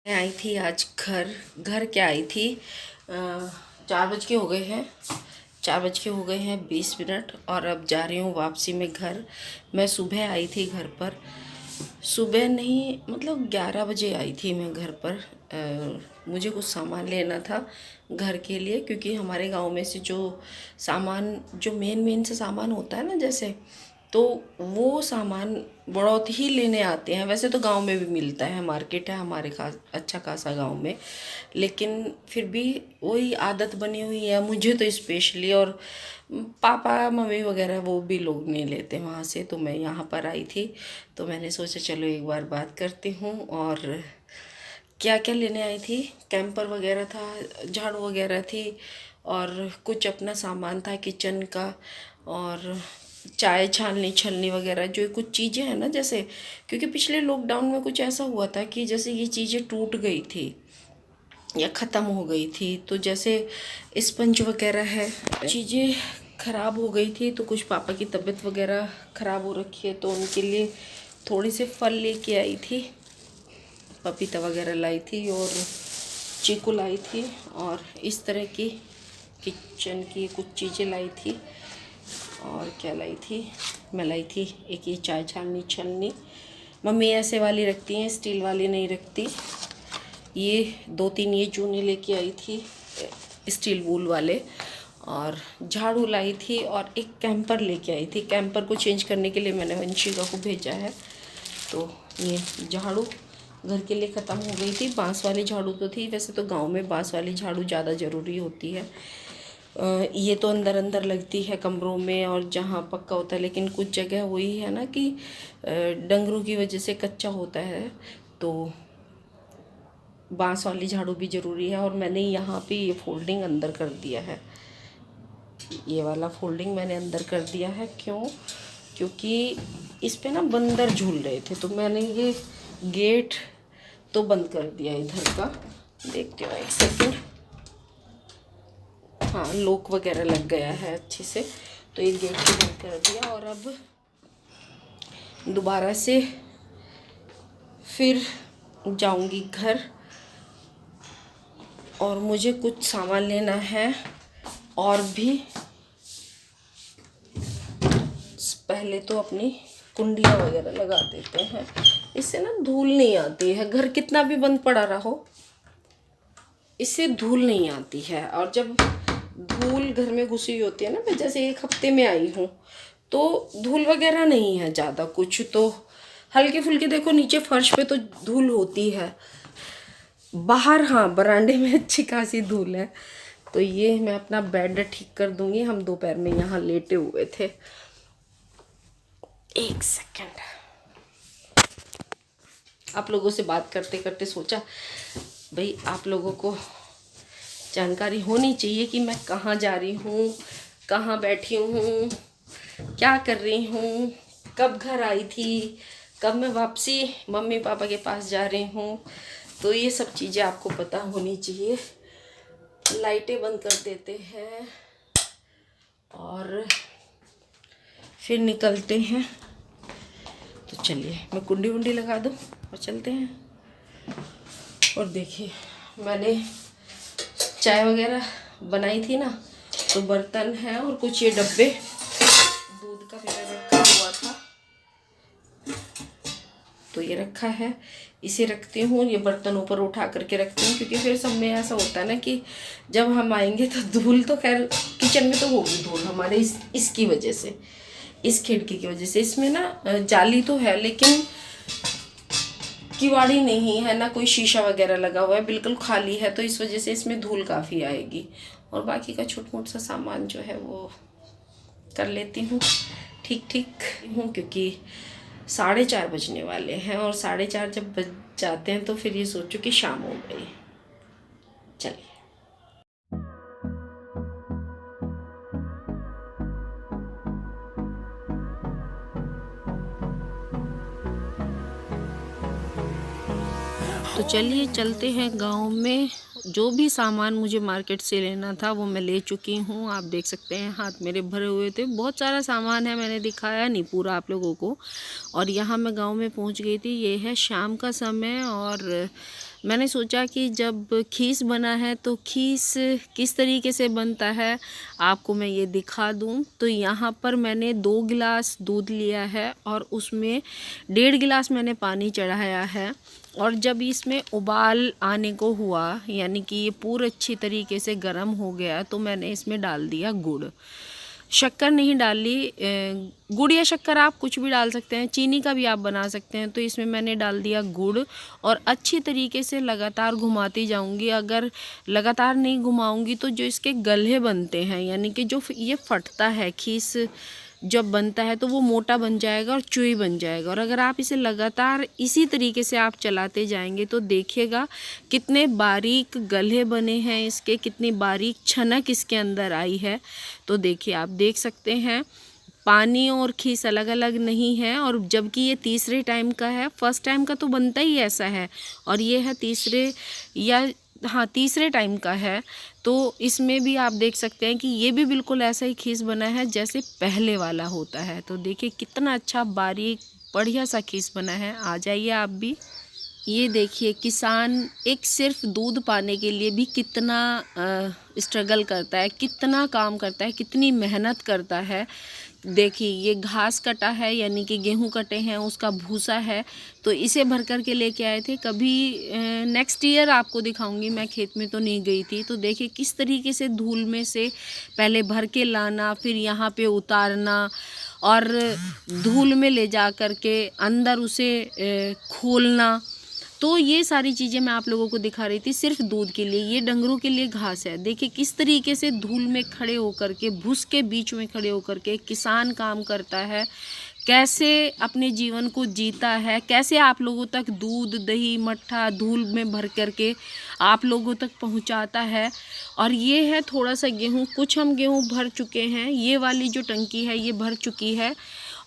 मैं आई थी आज घर क्या आई थी। 4 बज के हो गए हैं, 20 मिनट और अब जा रही हूँ वापसी में घर। मैं सुबह आई थी घर पर, सुबह नहीं मतलब 11 बजे आई थी मैं घर पर। मुझे कुछ सामान लेना था घर के लिए, क्योंकि हमारे गांव में से जो सामान जो मेन से सामान होता है ना, जैसे तो वो सामान बहुत ही लेने आते हैं। वैसे तो गांव में भी मिलता है, मार्केट है हमारे खास अच्छा खासा गांव में, लेकिन फिर भी वही आदत बनी हुई है मुझे तो स्पेशली। और पापा मम्मी वगैरह वो भी लोग नहीं लेते वहाँ से, तो मैं यहाँ पर आई थी तो मैंने सोचा चलो एक बार बात करती हूँ। और क्या क्या लेने आई थी, कैंपर वगैरह था, झाड़ू वगैरह थी, और कुछ अपना सामान था किचन का, और चाय छाननी छलनी वगैरह जो कुछ चीज़ें हैं ना, जैसे क्योंकि पिछले लॉकडाउन में कुछ ऐसा हुआ था कि जैसे ये चीज़ें टूट गई थी या ख़त्म हो गई थी, तो जैसे स्पंज वगैरह है, चीज़ें ख़राब हो गई थी। तो कुछ पापा की तबीयत वगैरह ख़राब हो रखी है, तो उनके लिए थोड़ी से फल लेके आई थी, पपीता वगैरह लाई थी और चीकू लाई थी, और इस तरह की किचन की कुछ चीज़ें लाई थी। और क्या लाई थी, मैं लाई थी एक ये चाय छाननी छलनी, मम्मी ऐसे वाली रखती हैं, स्टील वाली नहीं रखती। ये 2-3 ये चूने लेके आई थी, स्टील वूल वाले। और झाड़ू लाई थी और एक कैंपर लेके आई थी। कैंपर को चेंज करने के लिए मैंने वंशिका को भेजा है। तो ये झाड़ू घर के लिए ख़त्म हो गई थी। बांस वाली झाड़ू तो थी, वैसे तो गांव में बांस वाली झाड़ू ज़्यादा ज़रूरी होती है। ये तो अंदर अंदर लगती है कमरों में और जहाँ पक्का होता है, लेकिन कुछ जगह वही है ना कि डंगरों की वजह से कच्चा होता है, तो बांस वाली झाड़ू भी ज़रूरी है। और मैंने यहाँ पे ये फोल्डिंग अंदर कर दिया है, ये वाला फोल्डिंग मैंने अंदर कर दिया है। क्यों? क्योंकि इस पे ना बंदर झूल रहे थे, तो मैंने ये गेट तो बंद कर दिया इधर का। देखते हो एक सेकंड, हाँ लॉक वगैरह लग गया है अच्छे से, तो ये गेट को बंद कर दिया। और अब दोबारा से फिर जाऊंगी घर, और मुझे कुछ सामान लेना है। और भी पहले तो अपनी कुंडियाँ वगैरह लगा देते हैं, इससे ना धूल नहीं आती है। घर कितना भी बंद पड़ा रहो, इससे धूल नहीं आती है। और जब धूल घर में घुसी होती है ना, मैं जैसे 1 हफ्ते में आई हूँ तो धूल वगैरह नहीं है ज़्यादा, कुछ तो हल्के फुल्के देखो नीचे फर्श पे तो धूल होती है, बाहर हाँ बरामदे में अच्छी खासी धूल है। तो ये मैं अपना बेड ठीक कर दूंगी। हम दोपहर में यहाँ लेटे हुए थे। एक सेकंड, आप लोगों से बात करते करते सोचा भाई आप लोगों को जानकारी होनी चाहिए कि मैं कहाँ जा रही हूँ, कहाँ बैठी हूँ, क्या कर रही हूँ, कब घर आई थी, कब मैं वापसी मम्मी पापा के पास जा रही हूँ। तो ये सब चीज़ें आपको पता होनी चाहिए। लाइटें बंद कर देते हैं और फिर निकलते हैं। तो चलिए मैं कुंडी वुंडी लगा दूँ और चलते हैं। और देखिए मैंने चाय वगैरह बनाई थी ना, तो बर्तन है और कुछ ये डब्बे दूध का मेरा रखा हुआ था, तो ये रखा है, इसे रखती हूँ। ये बर्तन ऊपर उठा करके रखती हूँ, क्योंकि फिर सब में ऐसा होता है ना कि जब हम आएंगे तो धूल तो खैर किचन में तो होगी धूल हमारे इसकी वजह से, इस खिड़की की वजह से। इसमें ना जाली तो है लेकिन किवाड़ी नहीं है ना, कोई शीशा वगैरह लगा हुआ है, बिल्कुल खाली है, तो इस वजह से इसमें धूल काफ़ी आएगी। और बाकी का छोटा मोटा सा सामान जो है वो कर लेती हूँ ठीक हूँ, क्योंकि 4:30 बजने वाले हैं, और 4:30 जब बज जाते हैं तो फिर ये सोचो कि शाम हो गई। चलिए तो चलिए चलते हैं गांव में। जो भी सामान मुझे मार्केट से लेना था वो मैं ले चुकी हूँ। आप देख सकते हैं हाथ मेरे भरे हुए थे, बहुत सारा सामान है, मैंने दिखाया नहीं पूरा आप लोगों को। और यहाँ मैं गांव में पहुँच गई थी। ये है शाम का समय और मैंने सोचा कि जब खीस बना है तो खीस किस तरीके से बनता है आपको मैं ये दिखा दूँ। तो यहाँ पर मैंने 2 गिलास दूध लिया है और उसमें 1.5 गिलास मैंने पानी चढ़ाया है। और जब इसमें उबाल आने को हुआ, यानी कि ये पूरा अच्छी तरीके से गर्म हो गया, तो मैंने इसमें डाल दिया गुड़। शक्कर नहीं डाली, गुड़ या शक्कर आप कुछ भी डाल सकते हैं, चीनी का भी आप बना सकते हैं। तो इसमें मैंने डाल दिया गुड़ और अच्छी तरीके से लगातार घुमाती जाऊंगी। अगर लगातार नहीं घुमाऊंगी तो जो इसके गल्हे बनते हैं, यानी कि जो ये फटता है, खीस जब बनता है तो वो मोटा बन जाएगा और चुई बन जाएगा। और अगर आप इसे लगातार इसी तरीके से आप चलाते जाएंगे तो देखिएगा कितने बारीक गल्हे बने हैं इसके, कितनी बारीक छनक इसके अंदर आई है। तो देखिए, आप देख सकते हैं पानी और खीस अलग अलग नहीं है। और जबकि ये तीसरे टाइम का है, फर्स्ट टाइम का तो बनता ही ऐसा है, और ये है तीसरे टाइम का है। तो इसमें भी आप देख सकते हैं कि ये भी बिल्कुल ऐसा ही खीस बना है जैसे पहले वाला होता है। तो देखिए कितना अच्छा बारीक बढ़िया सा खीस बना है। आ जाइए आप भी। ये देखिए, किसान एक सिर्फ दूध पाने के लिए भी कितना स्ट्रगल करता है, कितना काम करता है, कितनी मेहनत करता है। देखिए, ये घास कटा है, यानी कि गेहूं कटे हैं, उसका भूसा है, तो इसे भर कर के लेके आए थे। कभी नेक्स्ट ईयर आपको दिखाऊंगी, मैं खेत में तो नहीं गई थी। तो देखिए किस तरीके से धूल में से पहले भर के लाना, फिर यहाँ पे उतारना और धूल में ले जा कर के अंदर उसे खोलना। तो ये सारी चीज़ें मैं आप लोगों को दिखा रही थी सिर्फ दूध के लिए। ये डंगरों के लिए घास है। देखिए किस तरीके से धूल में खड़े होकर के, भूस के बीच में खड़े होकर के किसान काम करता है, कैसे अपने जीवन को जीता है, कैसे आप लोगों तक दूध, दही, मट्ठा धूल में भर करके आप लोगों तक पहुंचाता है। और ये है थोड़ा सा गेहूं, कुछ हम गेहूं भर चुके हैं, ये वाली जो टंकी है ये भर चुकी है,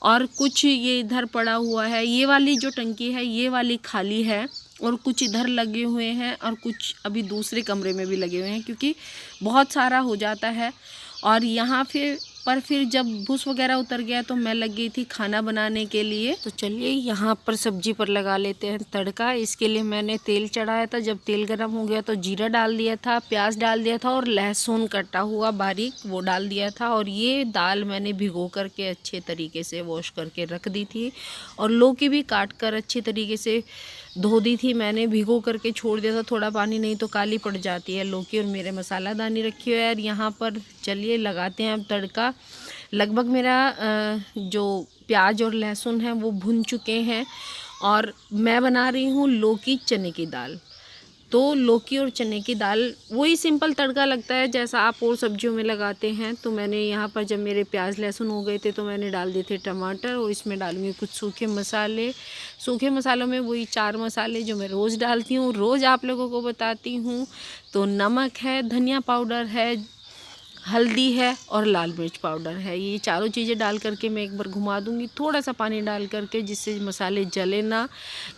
और कुछ ये इधर पड़ा हुआ है। ये वाली जो टंकी है ये वाली खाली है, और कुछ इधर लगे हुए हैं और कुछ अभी दूसरे कमरे में भी लगे हुए हैं, क्योंकि बहुत सारा हो जाता है। और यहाँ फिर जब भूस वगैरह उतर गया तो मैं लग गई थी खाना बनाने के लिए। तो चलिए यहाँ पर सब्जी पर लगा लेते हैं तड़का। इसके लिए मैंने तेल चढ़ाया था। जब तेल गर्म हो गया तो जीरा डाल दिया था, प्याज डाल दिया था और लहसुन कटा हुआ बारीक वो डाल दिया था। और ये दाल मैंने भिगो करके अच्छे तरीके से वॉश करके रख दी थी, और लौकी भी काट कर अच्छे तरीके से धो दी थी मैंने, भिगो करके छोड़ दिया था थोड़ा पानी, नहीं तो काली पड़ जाती है लौकी। और मेरे मसालादानी रखी हुई है। और यहाँ पर चलिए लगाते हैं अब तड़का। लगभग मेरा जो प्याज और लहसुन है वो भुन चुके हैं, और मैं बना रही हूँ लौकी चने की दाल। तो लौकी और चने की दाल वही सिंपल तड़का लगता है जैसा आप और सब्जियों में लगाते हैं। तो मैंने यहाँ पर जब मेरे प्याज लहसुन हो गए थे तो मैंने डाल दिए थे टमाटर, और इसमें डालूंगी कुछ सूखे मसाले। सूखे मसालों में वही 4 मसाले जो मैं रोज़ डालती हूँ, रोज़ आप लोगों को बताती हूँ। तो नमक है, धनिया पाउडर है, हल्दी है और लाल मिर्च पाउडर है। ये चारों चीज़ें डाल करके मैं एक बार घुमा दूँगी, थोड़ा सा पानी डाल करके जिससे मसाले जले ना।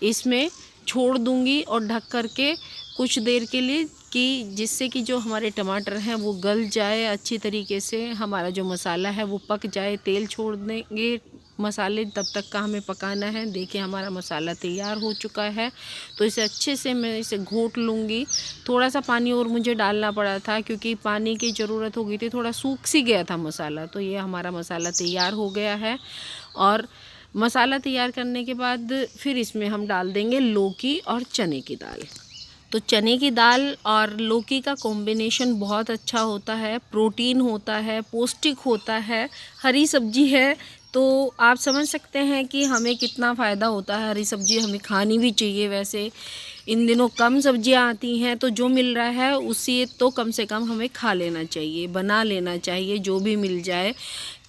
इसमें छोड़ दूँगी और ढक करके कुछ देर के लिए, कि जिससे कि जो हमारे टमाटर हैं वो गल जाए अच्छी तरीके से, हमारा जो मसाला है वो पक जाए। तेल छोड़ देंगे मसाले, तब तक का हमें पकाना है। देखिए हमारा मसाला तैयार हो चुका है। तो इसे अच्छे से मैं इसे घोट लूँगी। थोड़ा सा पानी और मुझे डालना पड़ा था क्योंकि पानी की ज़रूरत हो गई थी, थोड़ा सूख सी गया था मसाला। तो ये हमारा मसाला तैयार हो गया है। और मसाला तैयार करने के बाद फिर इसमें हम डाल देंगे लौकी और चने की दाल। तो चने की दाल और लौकी का कॉम्बिनेशन बहुत अच्छा होता है, प्रोटीन होता है, पौष्टिक होता है, हरी सब्जी है। तो आप समझ सकते हैं कि हमें कितना फ़ायदा होता है। हरी सब्जी हमें खानी भी चाहिए। वैसे इन दिनों कम सब्जियां आती हैं, तो जो मिल रहा है उससे तो कम से कम हमें खा लेना चाहिए, बना लेना चाहिए, जो भी मिल जाए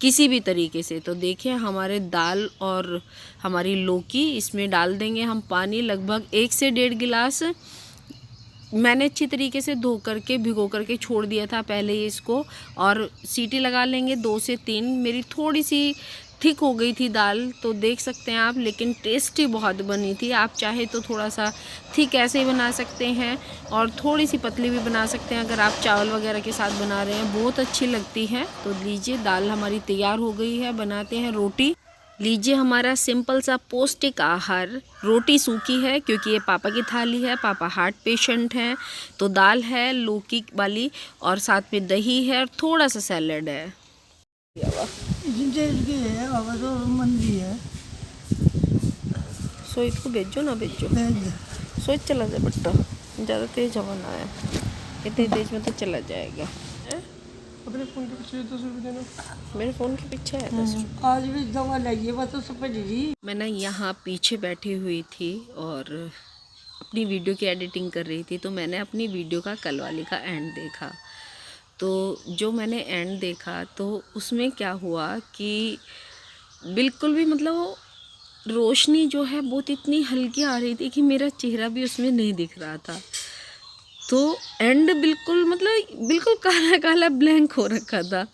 किसी भी तरीके से। तो देखिए हमारे दाल और हमारी लौकी, इसमें डाल देंगे हम पानी, लगभग 1 से 1.5 गिलास। मैंने अच्छी तरीके से धो करके भिगो करके छोड़ दिया था पहले ही इसको, और सीटी लगा लेंगे 2 से 3। मेरी थोड़ी सी थिक हो गई थी दाल, तो देख सकते हैं आप, लेकिन टेस्टी बहुत बनी थी। आप चाहे तो थोड़ा सा थिक ऐसे ही बना सकते हैं और थोड़ी सी पतली भी बना सकते हैं अगर आप चावल वगैरह के साथ बना रहे हैं, बहुत अच्छी लगती है। तो लीजिए दाल हमारी तैयार हो गई है, बनाते हैं रोटी। लीजिए हमारा सिंपल सा पौष्टिक आहार। रोटी सूखी है क्योंकि ये पापा की थाली है, पापा हार्ट पेशेंट हैं। तो दाल है लौकी वाली और साथ में दही है और थोड़ा सा सैलेड है। सोई को भेजो ना भेजो, सोई चला जाए बट्टा, ज़्यादा तेज हवा ना आया, इतनी तेज में तो चला जाएगा। अपने फ़ोन के पीछे 10 रुपये देना। मेरे फ़ोन के पीछे है 10 रुपये। आज भी दवा लाइए बस उस पर जी। मैं ना यहाँ पीछे बैठी हुई थी और अपनी वीडियो की एडिटिंग कर रही थी, तो मैंने अपनी वीडियो का कल वाली का एंड देखा। तो जो मैंने एंड देखा तो उसमें क्या हुआ कि बिल्कुल भी मतलब रोशनी जो है बहुत इतनी हल्की आ रही थी कि मेरा चेहरा भी उसमें नहीं दिख रहा था। तो एंड बिल्कुल मतलब बिल्कुल काला काला ब्लैंक हो रखा था।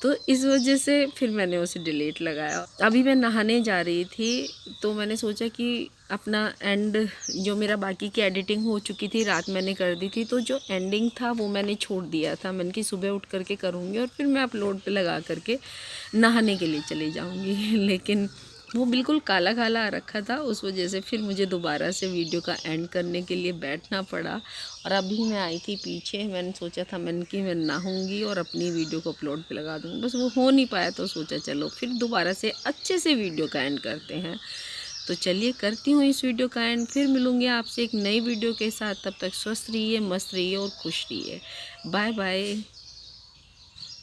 तो इस वजह से फिर मैंने उसे डिलीट लगाया। अभी मैं नहाने जा रही थी तो मैंने सोचा कि अपना एंड जो मेरा बाकी की एडिटिंग हो चुकी थी रात मैंने कर दी थी, तो जो एंडिंग था वो मैंने छोड़ दिया था। मैंने कि सुबह उठ करके करूँगी और फिर मैं अपलोड पे लगा करके नहाने के लिए चली जाऊँगी लेकिन वो बिल्कुल काला काला आ रखा था, उस वजह से फिर मुझे दोबारा से वीडियो का एंड करने के लिए बैठना पड़ा। और अभी मैं आई थी पीछे, मैंने सोचा था मैंने कि मैं नहाऊंगी और अपनी वीडियो को अपलोड पे लगा दूँगी, बस वो हो नहीं पाया तो सोचा चलो फिर दोबारा से अच्छे से वीडियो का एंड करते हैं। तो चलिए करती हूँ इस वीडियो का एंड, फिर मिलूँगी आपसे एक नई वीडियो के साथ। तब तक स्वस्थ रहिए, मस्त रहिए और खुश रहिए। Bye bye.